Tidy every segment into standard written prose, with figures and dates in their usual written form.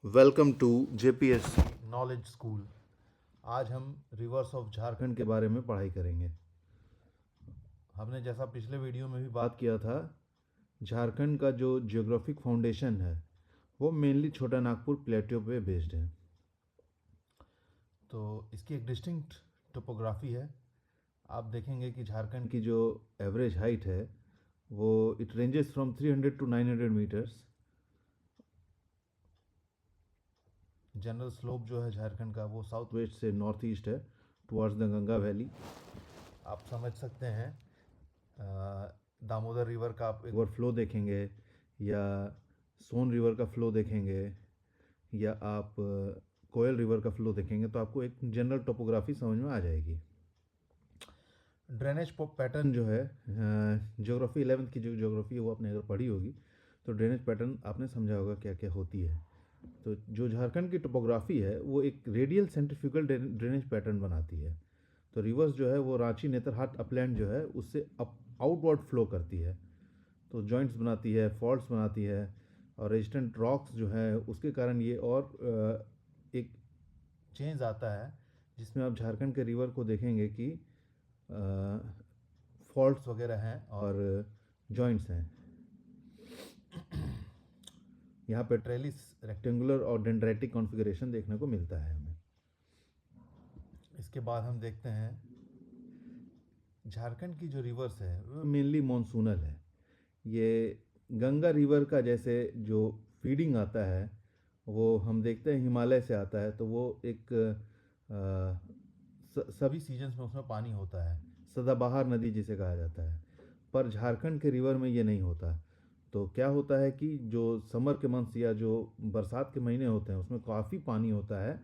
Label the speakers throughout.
Speaker 1: Welcome to JPSC knowledge school. आज हम reverse of Jharkhand के बारे में पढ़ाई करेंगे। हमने जैसा पिछले वीडियो में भी बात किया था, झारखंड का जो जियोग्राफिक फाउंडेशन है वो मेनली छोटा नागपुर प्लेट्यू पे बेस्ड है। तो इसकी एक डिस्टिंक्ट टोपोग्राफी है। आप देखेंगे कि झारखंड की जो एवरेज हाइट है वो it ranges from 300 to 900 metres. General slope जो है झारखंड का वो साउथ वेस्ट से नॉर्थ ईस्ट है टुवर्ड्स द गंगा वैली। आप समझ सकते हैं दामोदर रिवर का आप एक बार फ्लो देखेंगे या सोन रिवर का फ्लो देखेंगे या आप कोयल रिवर का फ्लो देखेंगे तो आपको एक जनरल टोपोग्राफी समझ में आ जाएगी। ड्रेनेज पैटर्न जो है ज्योग्राफी 11th की जो ज्योग्राफी है वो आपने अगर पढ़ी होगी तो ड्रेनेज पैटर्न आपने समझा होगा क्या क्या होती है। तो जो झारखंड की टोपोग्राफी है वो एक रेडियल सेंट्रीफ्यूगल ड्रेनेज पैटर्न बनाती है। तो रिवर्स जो है वो रांची नेतरहाट अपलैंड जो है उससे आउटवर्ड फ्लो करती है, तो जॉइंट्स बनाती है, फॉल्ट्स बनाती है और रेजिस्टेंट रॉक्स जो है उसके कारण ये और एक चेंज आता है जिसमें आप झारखंड के रिवर को देखेंगे कि फॉल्ट्स वगैरह हैं और जॉइंट्स हैं। यहाँ पे ट्रेलिस रेक्टेंगुलर और डेंड्राइटिक कॉन्फ़िगरेशन देखने को मिलता है हमें। इसके बाद हम देखते हैं झारखंड की जो रिवर्स है वो मेनली मॉनसूनल है। ये गंगा रिवर का जैसे जो फीडिंग आता है वो हम देखते हैं हिमालय से आता है, तो वो एक सभी सीजन्स में उसमें पानी होता है, सदाबहार नदी जिसे कहा जाता है। पर झारखंड के रिवर में ये नहीं होता। तो क्या होता है कि जो समर के मंथ्स या जो बरसात के महीने होते हैं उसमें काफ़ी पानी होता है,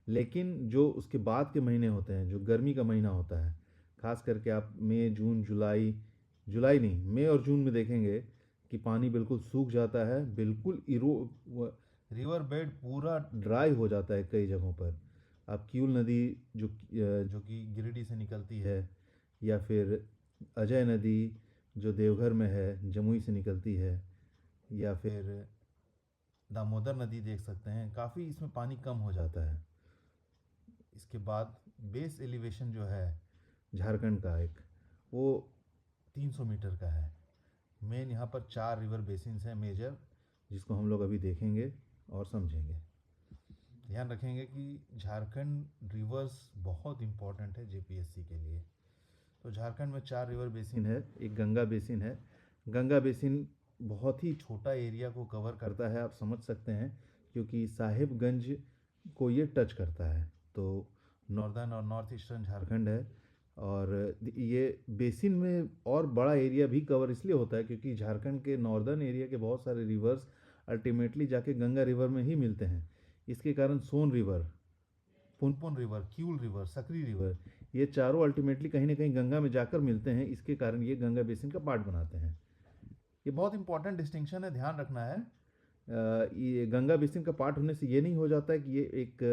Speaker 1: लेकिन जो उसके बाद के महीने होते हैं जो गर्मी का महीना होता है, खास करके आप मई जून जुलाई जुलाई नहीं मई और जून में देखेंगे कि पानी बिल्कुल सूख जाता है, बिल्कुल रिवर बेड पूरा ड्राई हो जाता है कई जगहों पर। अब किऊल नदी जो कि गिरिडीह से निकलती है, या फिर अजय नदी जो देवघर में है जमुई से निकलती है, या फिर दामोदर नदी देख सकते हैं, काफ़ी इसमें पानी कम हो जाता है। इसके बाद बेस एलिवेशन जो है झारखंड का एक वो 300 मीटर का है। मेन यहाँ पर 4 रिवर बेसिन्स हैं मेजर, जिसको हम लोग अभी देखेंगे और समझेंगे। ध्यान रखेंगे कि झारखंड रिवर्स बहुत इम्पॉर्टेंट है जेपीएससी के लिए। तो झारखंड में 4 रिवर बेसिन है। एक गंगा बेसिन है। गंगा बेसिन बहुत ही छोटा एरिया को कवर करता है, आप समझ सकते हैं, क्योंकि साहिबगंज को ये टच करता है। तो नॉर्दर्न और नॉर्थ ईस्टर्न झारखंड है और ये बेसिन में और बड़ा एरिया भी कवर इसलिए होता है क्योंकि झारखंड के नॉर्दर्न एरिया के बहुत सारे रिवर्स अल्टीमेटली जाके गंगा रिवर में ही मिलते हैं। इसके कारण सोन river, Punpun river, Kiul river, सकरी रिवर, ये चारों अल्टीमेटली कहीं ना कहीं गंगा में जाकर मिलते हैं। इसके कारण ये गंगा बेसिन का पार्ट बनाते हैं। ये बहुत इंपॉर्टेंट डिस्टिंक्शन है, ध्यान रखना है। ये गंगा बेसिन का पार्ट होने से ये नहीं हो जाता है कि ये एक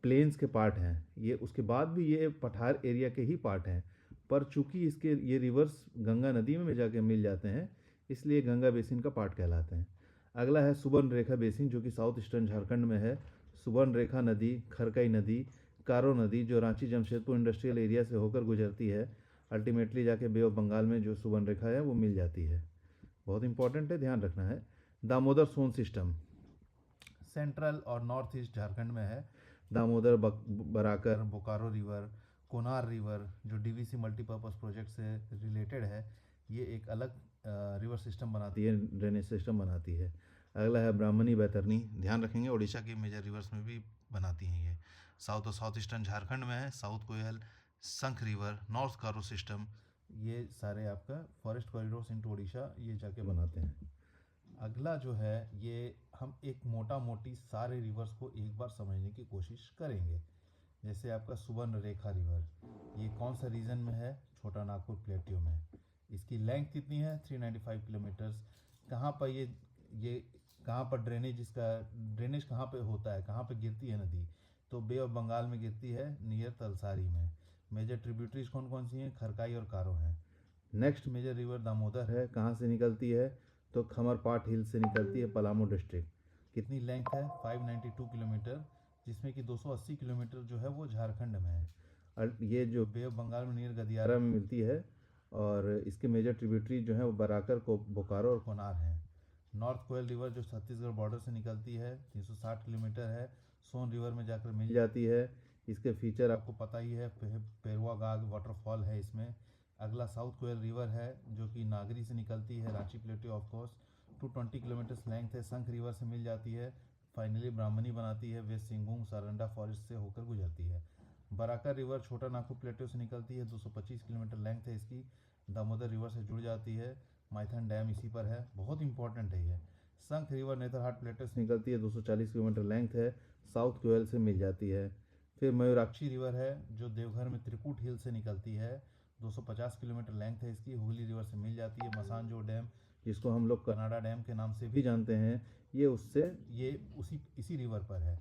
Speaker 1: प्लेन्स के पार्ट हैं, ये उसके बाद भी ये पठार एरिया के ही पार्ट हैं। पर चूंकि इसके ये रिवर्स गंगा नदी में जाके मिल जाते हैं इसलिए गंगा बेसिन का पार्ट कहलाते हैं। अगला है सुबर्न रेखा बेसिन जो कि साउथ ईस्टर्न झारखंड में है। सुबर्न रेखा नदी, खरकई नदी, कारो नदी जो रांची जमशेदपुर इंडस्ट्रियल एरिया से होकर गुजरती है, अल्टीमेटली जाके बे ऑफ बंगाल में जो सुबर्न रेखा है वो मिल जाती है। बहुत इंपॉर्टेंट है, ध्यान रखना है। दामोदर सोन सिस्टम सेंट्रल और नॉर्थ ईस्ट झारखंड में है। दामोदर, बराकर, बोकारो रिवर, कोनार रिवर जो डीवीसी मल्टीपर्पज़ प्रोजेक्ट से रिलेटेड है, ये एक अलग रिवर सिस्टम बनाती है, ड्रेनेज सिस्टम बनाती है। अगला है ब्राह्मणी बैतरनी, ध्यान रखेंगे उड़ीसा के मेजर रिवर्स में भी बनाती हैं ये। साउथ और साउथ ईस्टर्न झारखंड में है। साउथ कोयल, संख रिवर, नॉर्थ कारो सिस्टम, ये सारे आपका फॉरेस्ट कॉरिडोर्स इनटू उड़ीसा ये जाके बनाते हैं। अगला जो है ये हम एक मोटा मोटी सारे रिवर्स को एक बार समझने की कोशिश करेंगे। जैसे आपका सुवर्ण रेखा रिवर, ये कौन सा रीजन में है? छोटा नागपुर प्लेट्यू में। इसकी लेंथ कितनी है? 395 किलोमीटर्स। कहाँ पर ये कहाँ पर ड्रेनेज, इसका ड्रेनेज कहाँ पे होता है, कहाँ पे गिरती है नदी? तो बे ऑफ बंगाल में गिरती है, नियर तलसारी में। मेजर ट्रिब्यूटरीज कौन कौन सी हैं? खरकाई और कारो हैं। नेक्स्ट मेजर रिवर दामोदर है। कहाँ से निकलती है? तो खमरपाट हिल से निकलती है, पलामू डिस्ट्रिक्ट कितनी लेंथ है 592 किलोमीटर, जिसमें कि 280 किलोमीटर जो है वो झारखंड में है। और ये जो बे ऑफ बंगाल में नियर गदियारा में मिलती है, और इसके मेजर ट्रिब्यूटरी जो है वो बराकर को बोकारो और कोनार हैं। नॉर्थ कोयल रिवर जो छत्तीसगढ़ बॉर्डर से निकलती है 360 किलोमीटर है, सोन रिवर में जाकर मिल जाती है। इसके फीचर आपको पता ही है, पेरुआ गाग वाटरफॉल है इसमें। अगला साउथ कोयल रिवर है जो कि नागरी से निकलती है, Ranchi प्लेटू of course 220 kilometres length है, शंख रिवर से मिल जाती है, फाइनली ब्राह्मणी बनाती है, वेस्ट सिंहभूम सारंडा फॉरेस्ट से होकर गुजरती है। बराकर रिवर छोटा नागपुर प्लेटो से निकलती है, 225 किलोमीटर लेंथ है इसकी, दामोदर रिवर से जुड़ जाती है, माइथन डैम इसी पर है, बहुत इंपॉर्टेंट है ये। शंख रिवर नेतरहाट प्लेटो से निकलती है, 240 किलोमीटर लेंथ है, साउथ कोयल से मिल जाती है। फिर मयूराक्षी रिवर है जो देवघर में त्रिकुट हिल से निकलती है, 250 किलोमीटर लेंथ है इसकी, हुगली रिवर से मिल जाती है। मसानजोर डैम जिसको हम लोग कनाडा डैम के नाम से भी जानते हैं, ये उसी इसी रिवर पर है।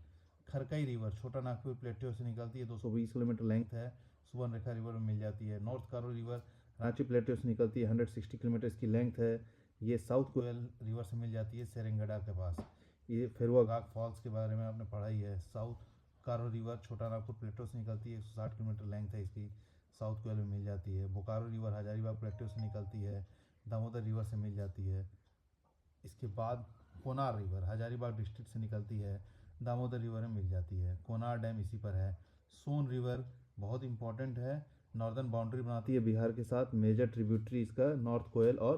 Speaker 1: खरकई रिवर छोटा नागपुर प्लेटो से निकलती है, 220 किलोमीटर लेंथ है, सुवर्णरेखा रिवर में मिल जाती है। नॉर्थ कारो रिवर रांची प्लेटो से निकलती है, 160 किलोमीटर इसकी लेंथ है, ये साउथ कोयल रिवर से मिल जाती है सेरेंगडा के पास। ये फेरुआ घाट फॉल्स के बारे में आपने पढ़ा ही है। साउथ कारो रिवर छोटा नागपुर प्लेटो से निकलती है, 160 किलोमीटर लेंथ है इसकी, साउथ कोयल में मिल जाती है। बोकारो रिवर हजारीबाग प्लेटो से निकलती है, दामोदर रिवर से मिल जाती है। इसके बाद कोनार रिवर हजारीबाग डिस्ट्रिक्ट से निकलती है, दामोदर रिवर में मिल जाती है। कोनार डैम इसी पर है। सोन रिवर बहुत इंपॉर्टेंट है, नॉर्दर्न बाउंड्री बनाती है बिहार के साथ, मेजर ट्रिब्यूटरी इसका नॉर्थ कोयल और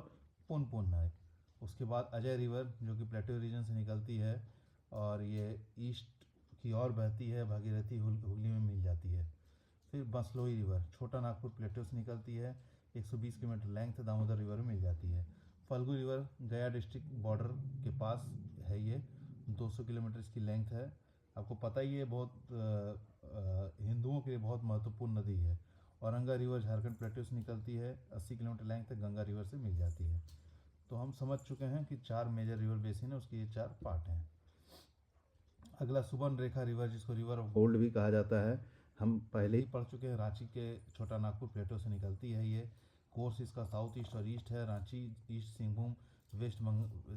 Speaker 1: पुनपुन है। उसके बाद अजय रिवर जो कि प्लेटो रीजन से निकलती है और ये ईस्ट की ओर बहती है, भागीरथी हुगली में मिल जाती है। फिर बसलोई रिवर छोटा नागपुर प्लेटो से निकलती है, 120 किलोमीटर लेंथ दामोदर रिवर में मिल जाती है। फल्गु रिवर गया डिस्ट्रिक्ट बॉर्डर के पास है, ये 200 किलोमीटर इसकी लेंथ है। आपको पता ही है बहुत हिंदुओं के लिए बहुत महत्वपूर्ण नदी है। औरंगा रिवर झारखंड प्लेटो से निकलती है, 80 किलोमीटर लेंथ है, गंगा रिवर से मिल जाती है। तो हम समझ चुके हैं कि 4 मेजर रिवर बेसिन है, उसके ये 4 पार्ट हैं। अगला सुवर्णरेखा रिवर जिसको रिवर ऑफ गोल्ड भी कहा जाता है, हम पहले ही पढ़ चुके हैं। रांची के छोटा नागपुर प्लेटो से निकलती है ये, कोर्स इसका साउथ ईस्ट और ईस्ट है। रांची ईस्ट सिंहभूम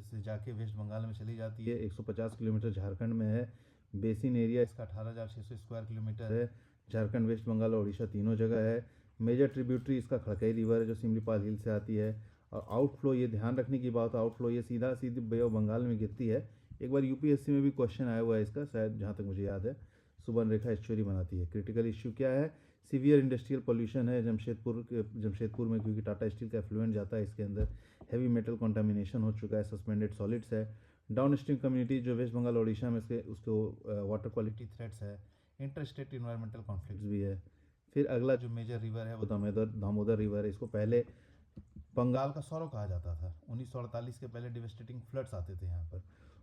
Speaker 1: से जाके वेस्ट बंगाल में चली जाती है, 150 किलोमीटर झारखंड में है। बेसिन एरिया इसका 18,600 स्क्वायर किलोमीटर है। झारखंड वेस्ट बंगाल और उड़ीसा तीनों जगह है। मेजर ट्रिब्यूटरी इसका खड़कई रिवर है जो सिमलीपाल हिल से आती है। और आउटफ्लो, ये ध्यान रखने की बात, आउटफ्लो ये सीधी बे ऑफ बंगाल में गिरती है। एक बार यूपीएससी में भी क्वेश्चन आया हुआ है इसका, शायद जहाँ तक मुझे याद है। सुवर्णरेखा एस्चुअरी बनाती है। क्रिटिकल इश्यू क्या है? सीवियर इंडस्ट्रियल पोल्यूशन है जमशेदपुर में, क्योंकि टाटा स्टील का एफ्लुएंट जाता है इसके अंदर। हैवी मेटल कंटामिनेशन हो चुका है, सस्पेंडेड सॉलिड्स है। डाउन स्ट्रीम कम्युनिटी जो वेस्ट बंगाल ओडिशा में उसको वाटर क्वालिटी थ्रेट्स है। इंटर स्टेट इन्वायरमेंटल कॉन्फ्लिक्ट्स भी है। फिर अगला जो मेजर रिवर है वो दामोदर रिवर है। इसको पहले बंगाल का सौरव कहा जाता था। 1948 के पहले डिवेस्टेटिंग फ्लड्स आते थे यहाँ पर।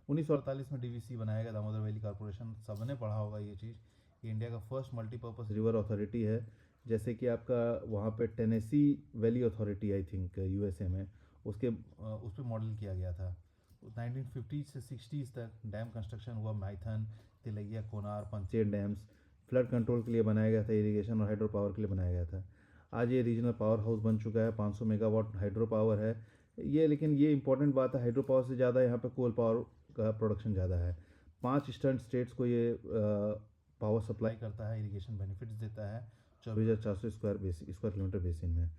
Speaker 1: 1948 में डीवीसी बनाया गया, दामोदर वैली कॉर्पोरेशन। सबने पढ़ा होगा ये चीज़। ये इंडिया का फर्स्ट मल्टीपर्पज़ रिवर अथॉरिटी है। जैसे कि आपका वहाँ पे Tennessee valley authority, I think USA में, उस पर मॉडल किया गया था। 1950 से 60s तक डैम कंस्ट्रक्शन हुआ। Maithon, Tilaiya, Konar, Panchet dams flood control के लिए बनाया गया था, इरिगेशन और हाइड्रो पावर के लिए बनाया गया था। आज ये रीजनल पावर हाउस बन चुका है। 500 मेगावाट हाइड्रो पावर है ये। लेकिन ये इंपॉर्टेंट बात है, हाइड्रो पावर से ज़्यादा यहाँ पे कोल पावर का प्रोडक्शन ज़्यादा है। 5 ईस्टर्न स्टेट्स को ये पावर सप्लाई करता है, इरिगेशन बेनिफिट्स देता है। 24,400 स्क्वायर किलोमीटर बेसिन में।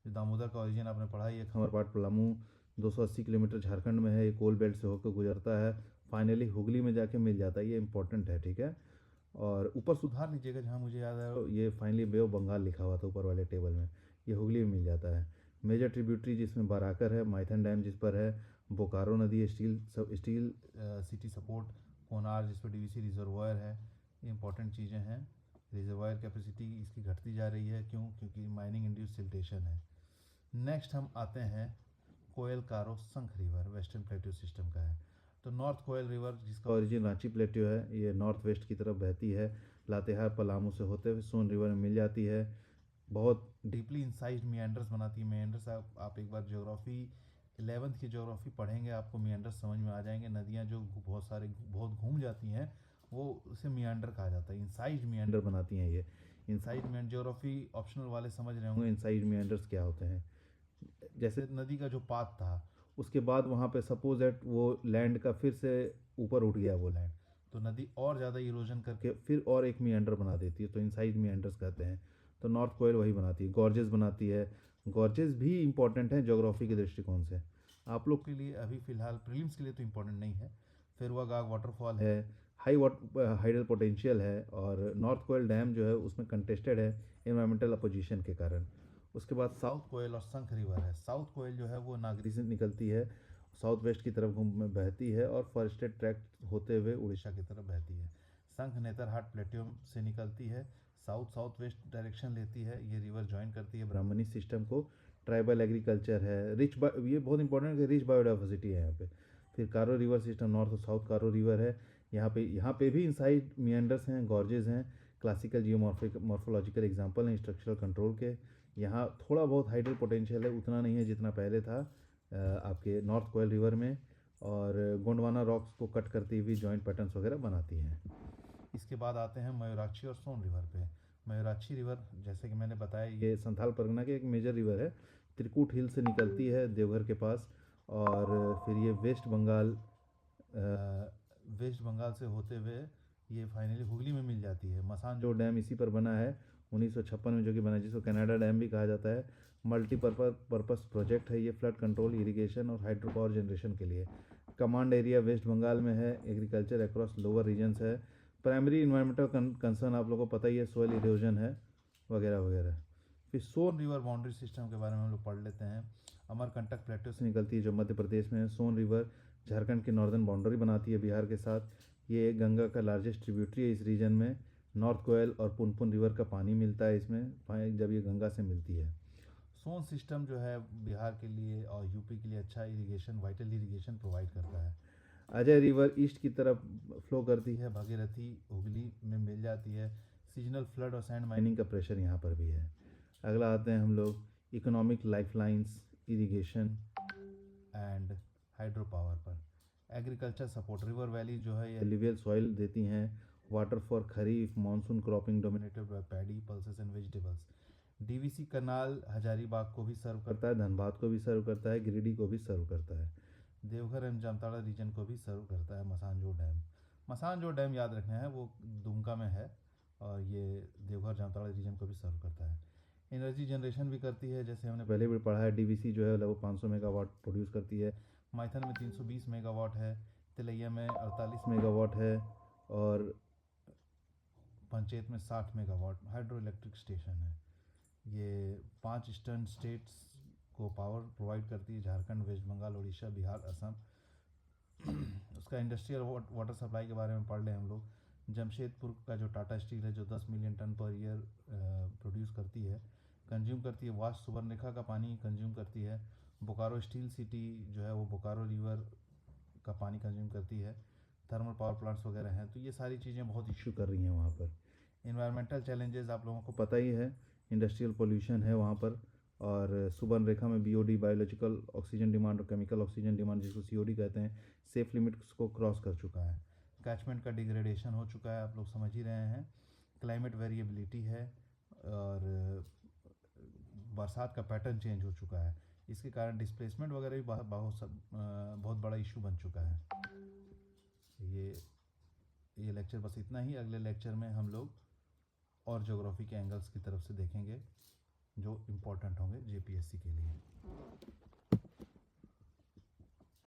Speaker 1: दामोदर का ओरिजिन आपने पढ़ा ही है, खमरपाट पलामू 280 किलोमीटर झारखंड में है। ये कोल बेल्ट से होकर गुजरता है, फाइनली हुगली में जाके मिल जाता है। ये इंपॉर्टेंट है, ठीक है। और ऊपर सुधार लीजिएगा, जहाँ मुझे याद है ये फाइनली बे ऑफ बंगाल लिखा हुआ था ऊपर वाले टेबल में, ये हुगली में मिल जाता है। मेजर ट्रिब्यूटरी जिसमें बराकर है, माइथन डैम जिस पर है, बोकारो नदी है, स्टील सिटी सपोर्ट, कोनार जिस पर डीवीसी रिजर्वायर है। ये इंपॉर्टेंट चीज़ें हैं। रिजर्वायर कैपेसिटी इसकी घटती जा रही है, क्यों? क्योंकि माइनिंग इंड्यूस सिल्टेशन है। नेक्स्ट हम आते हैं कोयल कारो शंख रिवर, वेस्टर्न प्लेट्यू सिस्टम का है। तो नॉर्थ कोयल रिवर जिसका ओरिजिन रांची प्लेट्यू है, ये नॉर्थ वेस्ट की तरफ बहती है, लातेहार पलामू से होते हुए सोन रिवर में मिल जाती है। बहुत डीपली इंसाइज्ड मियांडर्स बनाती है। मियांडर्स आप एक बार ज्योग्राफी 11th की ज्योग्राफी पढ़ेंगे, आपको मियांडर्स समझ में आ जाएंगे। नदियाँ जो बहुत घूम जाती हैं, वो उसे मियांडर कहा जाता है। इंसाइज्ड मियांडर बनाती हैं ये। इंसाइड मियांडर ज्योग्राफी ऑप्शनल वाले समझ रहे होंगे इंसाइड मियांडर्स क्या होते हैं। जैसे नदी का जो पाथ था उसके बाद वहाँ पे सपोज दैट वो लैंड का फिर से ऊपर उठ गया वो लैंड, तो नदी और ज़्यादा इरोजन करके फिर और एक मियंडर बना देती है, तो इनसाइड मियंडर्स कहते हैं। तो नॉर्थ कोयल वही बनाती है, गॉर्जेस बनाती है। गॉर्जेस भी इंपॉर्टेंट है ज्योग्राफी के दृष्टिकोण से। आप लोग के लिए अभी फ़िलहाल प्रीलिम्स के लिए तो इम्पोर्टेंट नहीं है। फिर गाग वाटरफॉल है, हाइडल पोटेंशियल है, और नॉर्थ कोयल डैम जो है उसमें कंटेस्टेड है इन्वायरमेंटल अपोजिशन के कारण। उसके बाद साउथ कोयल और शंख रिवर है। साउथ कोयल जो है वो नागरी से निकलती है, साउथ वेस्ट की तरफ घूम में बहती है और फॉरेस्टेड ट्रैक्ट होते हुए उड़ीसा की तरफ बहती है। शंख नेतरहाट प्लेट्यू से निकलती है, साउथ साउथ वेस्ट डायरेक्शन लेती है। ये रिवर ज्वाइन करती है ब्राह्मणी सिस्टम को। ट्राइबल एग्रीकल्चर है, ये बहुत इंपॉर्टेंट है कि रिच बायोडाइवर्सिटी है यहाँ पे। फिर कारो रिवर सिस्टम, नॉर्थ और साउथ कारो रिवर है। यहाँ पे भी इनसाइड मियंडर्स हैं, गॉर्जेज हैं। क्लासिकल जियोमॉर्फिक मॉर्फोलॉजिकल एग्जांपल हैं स्ट्रक्चरल कंट्रोल के। यहाँ थोड़ा बहुत हाइडल पोटेंशियल है, उतना नहीं है जितना पहले था आपके नॉर्थ कोयल रिवर में। और गोंडवाना रॉक्स को कट करती हुई जॉइंट पैटर्न्स वगैरह बनाती हैं। इसके बाद आते हैं मयूराक्षी और सोन रिवर पे। मयूराक्षी रिवर, जैसे कि मैंने बताया, ये संथाल परगना के एक मेजर रिवर है। त्रिकूट हिल से निकलती है देवघर के पास, और फिर ये वेस्ट बंगाल से होते हुए ये फाइनली हुगली में मिल जाती है। मसान जो डैम इसी पर बना है 1956 में, जो कि बना है, जिसको कनाडा डैम भी कहा जाता है। मल्टीपर्पज़ प्रोजेक्ट है ये, फ्लड कंट्रोल, इरिगेशन और हाइड्रो पावर जनरेशन के लिए। कमांड एरिया वेस्ट बंगाल में है। एग्रीकल्चर अक्रॉस लोअर रीजन्स है। प्राइमरी इन्वायरमेंटल कंसर्न आप लोगों को पता ही है, सोयल इरोजन है वगैरह वगैरह। फिर सोन रिवर बाउंड्री सिस्टम के बारे में हम लोग पढ़ लेते हैं। अमरकंटक प्लेटो से निकलती है जो मध्य प्रदेश में है। सोन रिवर झारखंड की नॉर्दर्न बाउंड्री बनाती है बिहार के साथ। ये गंगा का लार्जेस्ट ट्रिब्यूटरी है इस रीजन में। नॉर्थ कोयल और पुनपुन रिवर का पानी मिलता है इसमें जब ये गंगा से मिलती है। सोन सिस्टम जो है बिहार के लिए और यूपी के लिए अच्छा इरिगेशन, वाइटल इरिगेशन प्रोवाइड करता है। अजय रिवर ईस्ट की तरफ फ्लो करती है, भागीरथी हुगली में मिल जाती है। सीजनल फ्लड और सैंड माइनिंग का प्रेशर यहाँ पर भी है। अगला आते हैं हम लोग economic lifelines, irrigation and hydro power पर। एग्रीकल्चर सपोर्ट, रिवर वैली जो है ये एलिवियल सॉइल देती हैं। Water for kharif monsoon cropping dominated by paddy, pulses and vegetables. DVC canal Hazaribagh को भी सर्व करता है, धनबाद को भी सर्व करता है, गिरिडीह को भी सर्व करता है। देवघर एवं जामताड़ा रीजन को भी सर्व करता है मसानजोर डैम। मसानजोर डैम याद रखना है, वो दुमका में है, और ये देवघर जामताड़ा रीजन को भी सर्व करता है। एनर्जी जनरेशन भी करती है, जैसे हमने पहले भी पढ़ा है। डीवीसी जो है लगभग 500 मेगावाट प्रोड्यूस करती है। माइथन में 320 मेगावाट है। तिलैया में 48 मेगावाट है। और पंचेत में 60 मेगावाट हाइड्रो इलेक्ट्रिक स्टेशन है। ये 5 ईस्टर्न स्टेट्स को पावर प्रोवाइड करती है, झारखंड, वेस्ट बंगाल, उड़ीसा, बिहार, असम। उसका इंडस्ट्रियल वाटर सप्लाई के बारे में पढ़ लें हम लोग। जमशेदपुर का जो टाटा स्टील है, जो 10 million ton per year produce करती है, कंज्यूम करती है, वास्ट सुबर्णरेखा का पानी कंज्यूम करती है। बोकारो स्टील सिटी जो है वो बोकारो रिवर का पानी कंज्यूम करती है। थर्मल पावर प्लांट्स वगैरह हैं, तो ये सारी चीज़ें बहुत इशू कर रही हैं वहाँ पर। इन्वायरमेंटल चैलेंजेस आप लोगों को पता ही है, इंडस्ट्रियल पोल्यूशन है वहाँ पर। और सुबर्णरेखा में बीओडी, बायोलॉजिकल ऑक्सीजन डिमांड और केमिकल ऑक्सीजन डिमांड, जिसको सीओडी कहते हैं, सेफ लिमिट्स को क्रॉस कर चुका है। कैचमेंट का डिग्रेडेशन हो चुका है, आप लोग समझ ही रहे हैं। क्लाइमेट वेरिएबिलिटी है, और बरसात का पैटर्न चेंज हो चुका है। इसके कारण डिस्प्लेसमेंट वगैरह भी बहुत बड़ा इशू बन चुका है। ये ये लेक्चर बस इतना ही। अगले लेक्चर में हम लोग और ज्योग्राफी के एंगल्स की तरफ से देखेंगे जो इम्पोर्टेंट होंगे जेपीएससी के लिए।